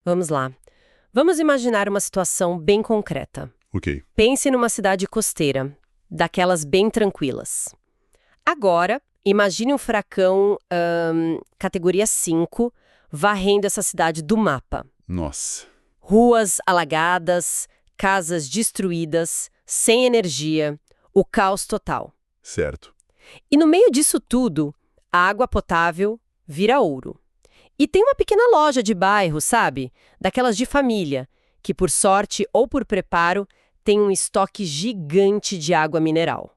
Vamos lá. Vamos imaginar uma situação bem concreta. Ok. Pense numa cidade costeira, daquelas bem tranquilas. Agora, imagine um furacão categoria 5 varrendo essa cidade do mapa. Nossa. Ruas alagadas, casas destruídas, sem energia, o caos total. Certo. E no meio disso tudo, a água potável vira ouro. E tem uma pequena loja de bairro, sabe? Daquelas de família, que por sorte ou por preparo, tem um estoque gigante de água mineral.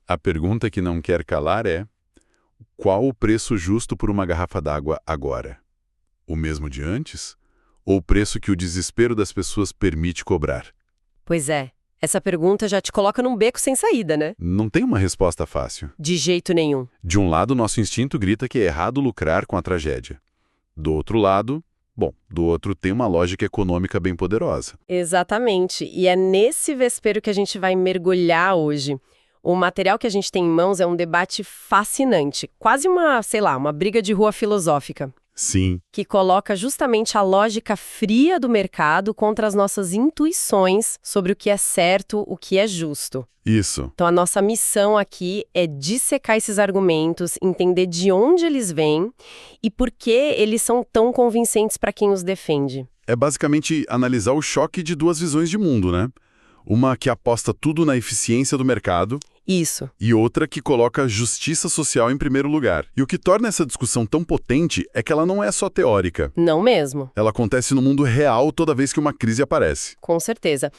A pergunta que não quer calar é: qual o preço justo por uma garrafa d'água agora? O mesmo de antes? Ou o preço que o desespero das pessoas permite cobrar? Pois é, essa pergunta já te coloca num beco sem saída, né? Não tem uma resposta fácil. De jeito nenhum. De um lado, nosso instinto grita que é errado lucrar com a tragédia. Do outro lado, do outro tem uma lógica econômica bem poderosa. Exatamente. E é nesse vespeiro que a gente vai mergulhar hoje. O material que a gente tem em mãos é um debate fascinante, quase uma briga de rua filosófica, Sim. que coloca justamente a lógica fria do mercado contra as nossas intuições sobre o que é certo, o que é justo. Isso. Então, a nossa missão aqui é dissecar esses argumentos, entender de onde eles vêm e por que eles são tão convincentes para quem os defende. É basicamente analisar o choque de duas visões de mundo, né? Uma que aposta tudo na eficiência do mercado Isso. e outra que coloca a justiça social em primeiro lugar. E o que torna essa discussão tão potente é que ela não é só teórica. Não mesmo. Ela acontece no mundo real toda vez que uma crise aparece. Com certeza.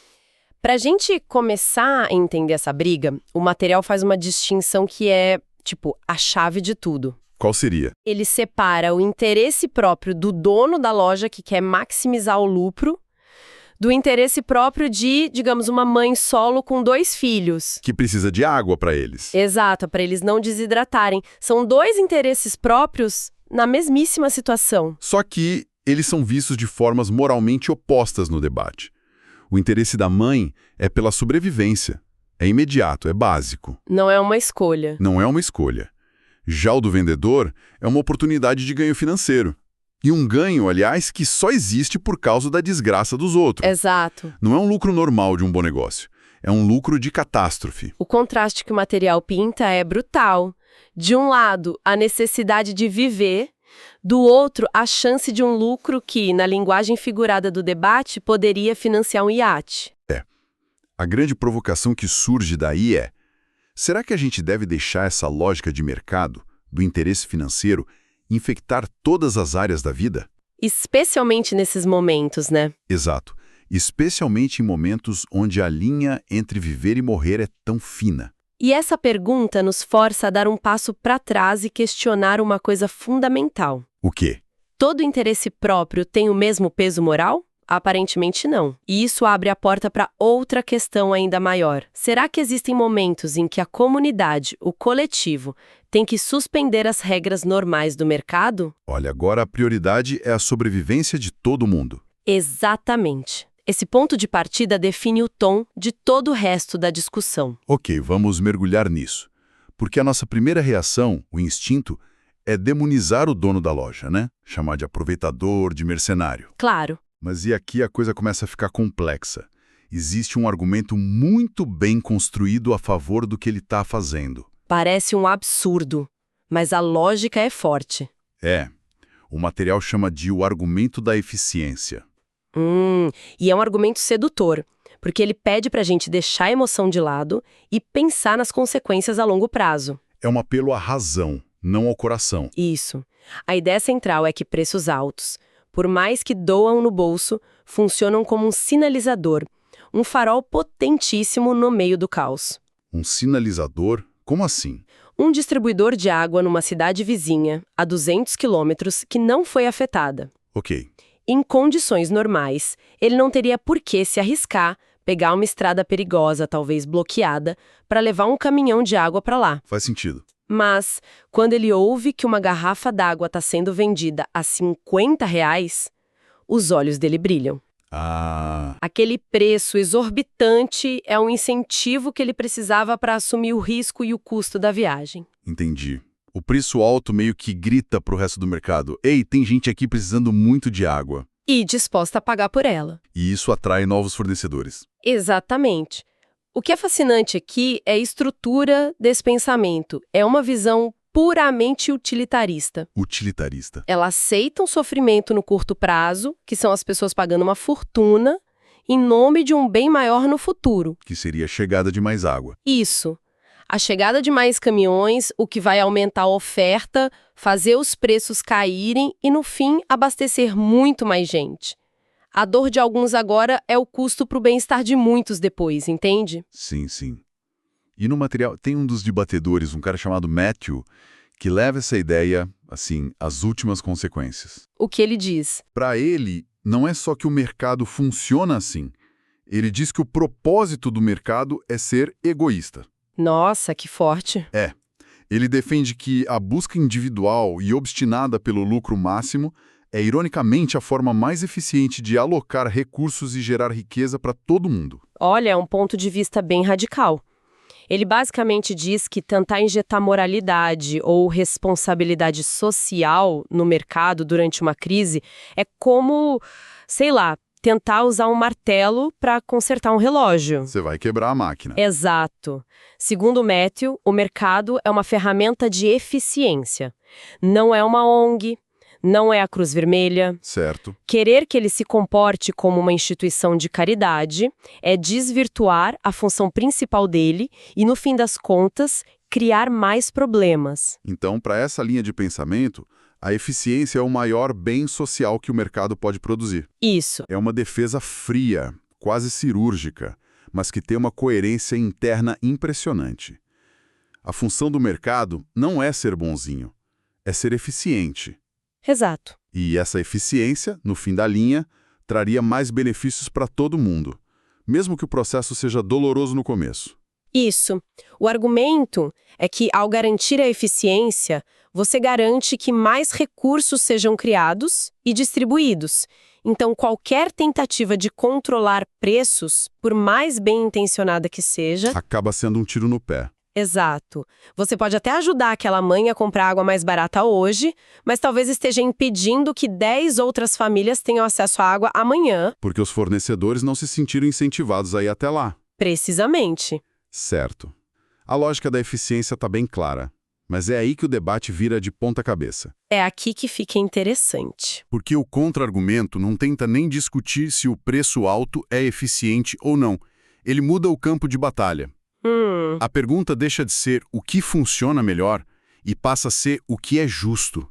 Para a gente começar a entender essa briga, o material faz uma distinção que é, a chave de tudo. Qual seria? Ele separa o interesse próprio do dono da loja que quer maximizar o lucro do interesse próprio de, digamos, uma mãe solo com 2 filhos. Que precisa de água para eles. Exato, para eles não desidratarem. São 2 interesses próprios na mesmíssima situação. Só que eles são vistos de formas moralmente opostas no debate. O interesse da mãe é pela sobrevivência. É imediato, é básico. Não é uma escolha. Não é uma escolha. Já o do vendedor é uma oportunidade de ganho financeiro. E um ganho, aliás, que só existe por causa da desgraça dos outros. Exato. Não é um lucro normal de um bom negócio. É um lucro de catástrofe. O contraste que o material pinta é brutal. De um lado, a necessidade de viver. Do outro, a chance de um lucro que, na linguagem figurada do debate, poderia financiar um iate. A grande provocação que surge daí é: será que a gente deve deixar essa lógica de mercado, do interesse financeiro, infectar todas as áreas da vida? Especialmente nesses momentos, né? Exato. Especialmente em momentos onde a linha entre viver e morrer é tão fina. E essa pergunta nos força a dar um passo para trás e questionar uma coisa fundamental. O quê? Todo interesse próprio tem o mesmo peso moral? Aparentemente não. E isso abre a porta para outra questão ainda maior. Será que existem momentos em que a comunidade, o coletivo, tem que suspender as regras normais do mercado? Olha, agora a prioridade é a sobrevivência de todo mundo. Exatamente. Esse ponto de partida define o tom de todo o resto da discussão. Ok, vamos mergulhar nisso. Porque a nossa primeira reação, o instinto, é demonizar o dono da loja, né? Chamar de aproveitador, de mercenário. Claro. Mas e aqui a coisa começa a ficar complexa. Existe um argumento muito bem construído a favor do que ele está fazendo. Parece um absurdo, mas a lógica é forte. O material chama de o argumento da eficiência. E é um argumento sedutor, porque ele pede pra gente deixar a emoção de lado e pensar nas consequências a longo prazo. É um apelo à razão, não ao coração. Isso. A ideia central é que preços altos, por mais que doam no bolso, funcionam como um sinalizador, um farol potentíssimo no meio do caos. Um sinalizador? Como assim? Um distribuidor de água numa cidade vizinha, a 200 quilômetros, que não foi afetada. Ok. Em condições normais, ele não teria por que se arriscar, pegar uma estrada perigosa, talvez bloqueada, para levar um caminhão de água para lá. Faz sentido. Mas, quando ele ouve que uma garrafa d'água está sendo vendida a R$ 50, os olhos dele brilham. Aquele preço exorbitante é um incentivo que ele precisava para assumir o risco e o custo da viagem. Entendi. O preço alto meio que grita pro resto do mercado: ei, tem gente aqui precisando muito de água. E disposta a pagar por ela. E isso atrai novos fornecedores. Exatamente. O que é fascinante aqui é a estrutura desse pensamento. É uma visão puramente utilitarista. Utilitarista. Ela aceita um sofrimento no curto prazo, que são as pessoas pagando uma fortuna, em nome de um bem maior no futuro. Que seria a chegada de mais água. Isso. A chegada de mais caminhões, o que vai aumentar a oferta, fazer os preços caírem e, no fim, abastecer muito mais gente. A dor de alguns agora é o custo para o bem-estar de muitos depois, entende? Sim, sim. E no material tem um dos debatedores, um cara chamado Matthew, que leva essa ideia, assim, às últimas consequências. O que ele diz? Para ele, não é só que o mercado funciona assim. Ele diz que o propósito do mercado é ser egoísta. Nossa, que forte. É. Ele defende que a busca individual e obstinada pelo lucro máximo é, ironicamente, a forma mais eficiente de alocar recursos e gerar riqueza para todo mundo. Olha, é um ponto de vista bem radical. Ele basicamente diz que tentar injetar moralidade ou responsabilidade social no mercado durante uma crise é como, sei lá, tentar usar um martelo para consertar um relógio. Você vai quebrar a máquina. Exato. Segundo Matthew, o mercado é uma ferramenta de eficiência. Não é uma ONG, não é a Cruz Vermelha. Certo. Querer que ele se comporte como uma instituição de caridade é desvirtuar a função principal dele e, no fim das contas, criar mais problemas. Então, para essa linha de pensamento, a eficiência é o maior bem social que o mercado pode produzir. Isso. É uma defesa fria, quase cirúrgica, mas que tem uma coerência interna impressionante. A função do mercado não é ser bonzinho, é ser eficiente. Exato. E essa eficiência, no fim da linha, traria mais benefícios para todo mundo, mesmo que o processo seja doloroso no começo. Isso. O argumento é que, ao garantir a eficiência, você garante que mais recursos sejam criados e distribuídos. Então, qualquer tentativa de controlar preços, por mais bem intencionada que seja... Acaba sendo um tiro no pé. Exato. Você pode até ajudar aquela mãe a comprar água mais barata hoje, mas talvez esteja impedindo que 10 outras famílias tenham acesso à água amanhã. Porque os fornecedores não se sentiram incentivados a ir até lá. Precisamente. Certo. A lógica da eficiência está bem clara, mas é aí que o debate vira de ponta cabeça. É aqui que fica interessante. Porque o contra-argumento não tenta nem discutir se o preço alto é eficiente ou não. Ele muda o campo de batalha. A pergunta deixa de ser o que funciona melhor e passa a ser o que é justo.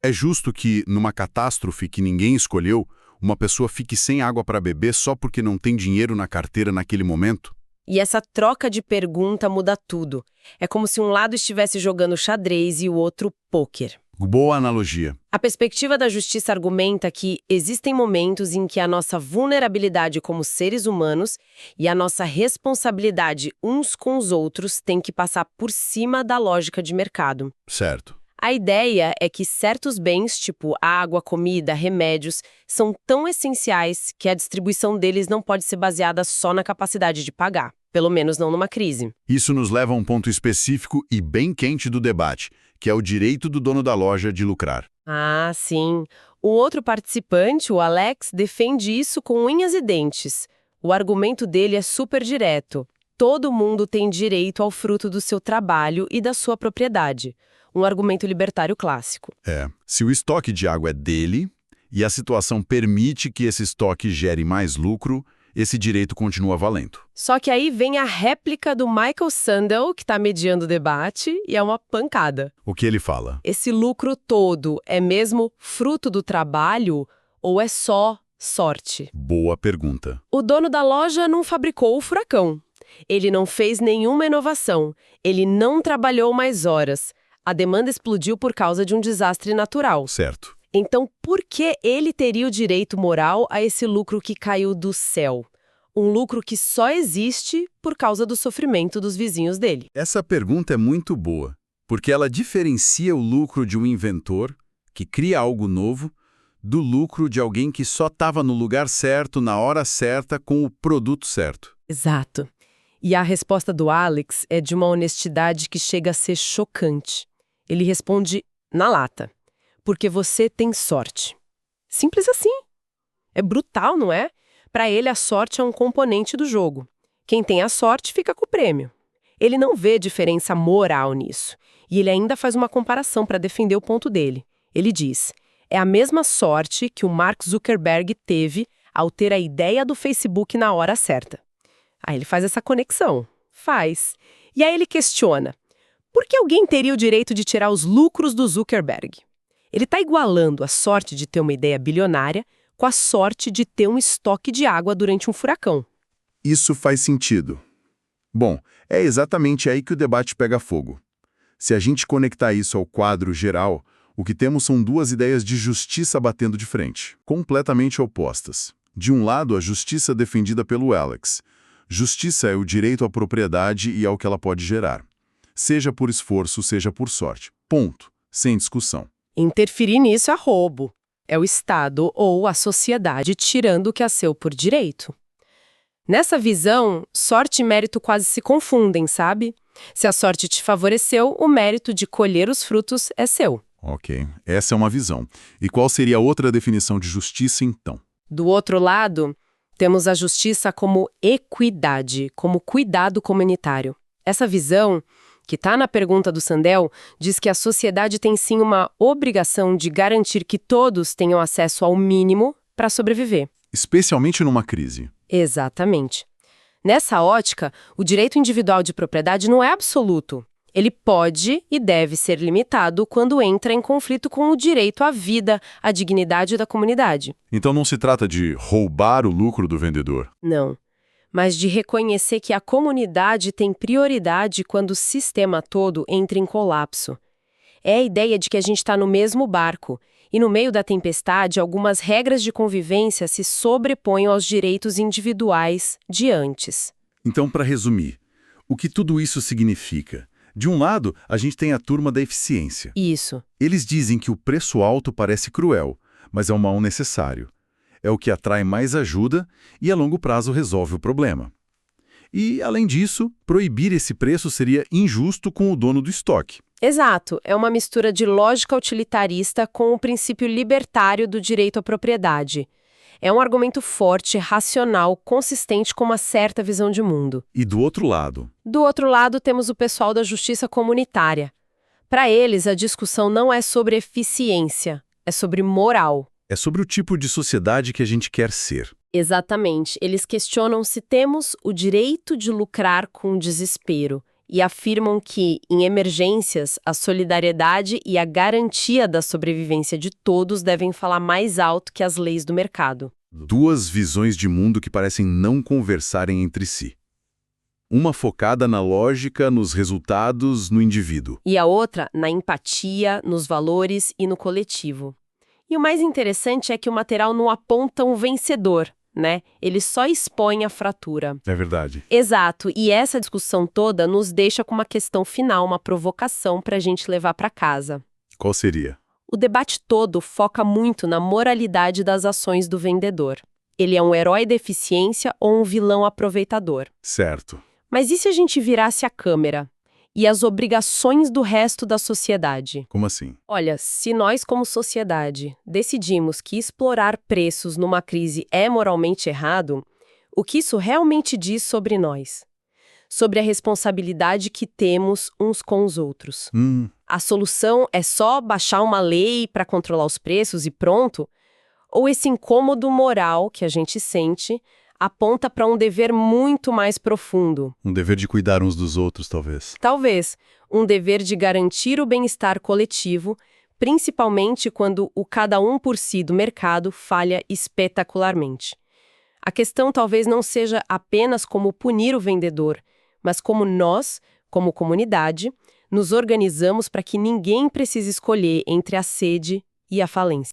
É justo que, numa catástrofe que ninguém escolheu, uma pessoa fique sem água para beber só porque não tem dinheiro na carteira naquele momento? E essa troca de pergunta muda tudo. É como se um lado estivesse jogando xadrez e o outro pôquer. Boa analogia. A perspectiva da justiça argumenta que existem momentos em que a nossa vulnerabilidade como seres humanos e a nossa responsabilidade uns com os outros tem que passar por cima da lógica de mercado. Certo. A ideia é que certos bens, tipo água, comida, remédios, são tão essenciais que a distribuição deles não pode ser baseada só na capacidade de pagar, pelo menos não numa crise. Isso nos leva a um ponto específico e bem quente do debate, que é o direito do dono da loja de lucrar. Ah, sim. O outro participante, o Alex, defende isso com unhas e dentes. O argumento dele é super direto. Todo mundo tem direito ao fruto do seu trabalho e da sua propriedade. Um argumento libertário clássico. Se o estoque de água é dele e a situação permite que esse estoque gere mais lucro, esse direito continua valendo. Só que aí vem a réplica do Michael Sandel, que está mediando o debate, e é uma pancada. O que ele fala? Esse lucro todo é mesmo fruto do trabalho ou é só sorte? Boa pergunta. O dono da loja não fabricou o furacão. Ele não fez nenhuma inovação. Ele não trabalhou mais horas. A demanda explodiu por causa de um desastre natural. Certo. Então, por que ele teria o direito moral a esse lucro que caiu do céu? Um lucro que só existe por causa do sofrimento dos vizinhos dele. Essa pergunta é muito boa, porque ela diferencia o lucro de um inventor, que cria algo novo, do lucro de alguém que só estava no lugar certo, na hora certa, com o produto certo. Exato. E a resposta do Alex é de uma honestidade que chega a ser chocante. Ele responde na lata. Porque você tem sorte. Simples assim. É brutal, não é? Para ele, a sorte é um componente do jogo. Quem tem a sorte fica com o prêmio. Ele não vê diferença moral nisso. E ele ainda faz uma comparação para defender o ponto dele. Ele diz: é a mesma sorte que o Mark Zuckerberg teve ao ter a ideia do Facebook na hora certa. Aí ele faz essa conexão. Faz. E aí ele questiona: por que alguém teria o direito de tirar os lucros do Zuckerberg? Ele está igualando a sorte de ter uma ideia bilionária com a sorte de ter um estoque de água durante um furacão. Isso faz sentido. Bom, é exatamente aí que o debate pega fogo. Se a gente conectar isso ao quadro geral, o que temos são duas ideias de justiça batendo de frente, completamente opostas. De um lado, a justiça defendida pelo Alex. Justiça é o direito à propriedade e ao que ela pode gerar. Seja por esforço, seja por sorte. Ponto. Sem discussão. Interferir nisso é roubo. É o Estado ou a sociedade tirando o que é seu por direito. Nessa visão, sorte e mérito quase se confundem, sabe? Se a sorte te favoreceu, o mérito de colher os frutos é seu. Ok, essa é uma visão. E qual seria a outra definição de justiça, então? Do outro lado, temos a justiça como equidade, como cuidado comunitário. Essa visão, que está na pergunta do Sandel, diz que a sociedade tem sim uma obrigação de garantir que todos tenham acesso ao mínimo para sobreviver. Especialmente numa crise. Exatamente. Nessa ótica, o direito individual de propriedade não é absoluto. Ele pode e deve ser limitado quando entra em conflito com o direito à vida, à dignidade da comunidade. Então não se trata de roubar o lucro do vendedor. Não, mas de reconhecer que a comunidade tem prioridade quando o sistema todo entra em colapso. É a ideia de que a gente está no mesmo barco e, no meio da tempestade, algumas regras de convivência se sobrepõem aos direitos individuais de antes. Então, para resumir, o que tudo isso significa? De um lado, a gente tem a turma da eficiência. Isso. Eles dizem que o preço alto parece cruel, mas é um mal necessário. É o que atrai mais ajuda e, a longo prazo, resolve o problema. E, além disso, proibir esse preço seria injusto com o dono do estoque. Exato. É uma mistura de lógica utilitarista com o princípio libertário do direito à propriedade. É um argumento forte, racional, consistente com uma certa visão de mundo. E do outro lado? Do outro lado, temos o pessoal da justiça comunitária. Para eles, a discussão não é sobre eficiência, é sobre moral. É sobre o tipo de sociedade que a gente quer ser. Exatamente. Eles questionam se temos o direito de lucrar com o desespero e afirmam que, em emergências, a solidariedade e a garantia da sobrevivência de todos devem falar mais alto que as leis do mercado. Duas visões de mundo que parecem não conversarem entre si. Uma focada na lógica, nos resultados, no indivíduo. E a outra na empatia, nos valores e no coletivo. E o mais interessante é que o material não aponta um vencedor, né? Ele só expõe a fratura. É verdade. Exato. E essa discussão toda nos deixa com uma questão final, uma provocação para a gente levar para casa. Qual seria? O debate todo foca muito na moralidade das ações do vendedor. Ele é um herói da eficiência ou um vilão aproveitador? Certo. Mas e se a gente virasse a câmera? E as obrigações do resto da sociedade? Como assim? Olha, se nós como sociedade decidimos que explorar preços numa crise é moralmente errado, o que isso realmente diz sobre nós? Sobre a responsabilidade que temos uns com os outros. A solução é só baixar uma lei para controlar os preços e pronto? Ou esse incômodo moral que a gente sente aponta para um dever muito mais profundo? Um dever de cuidar uns dos outros, talvez. Talvez. Um dever de garantir o bem-estar coletivo, principalmente quando o cada um por si do mercado falha espetacularmente. A questão talvez não seja apenas como punir o vendedor, mas como nós, como comunidade, nos organizamos para que ninguém precise escolher entre a sede e a falência.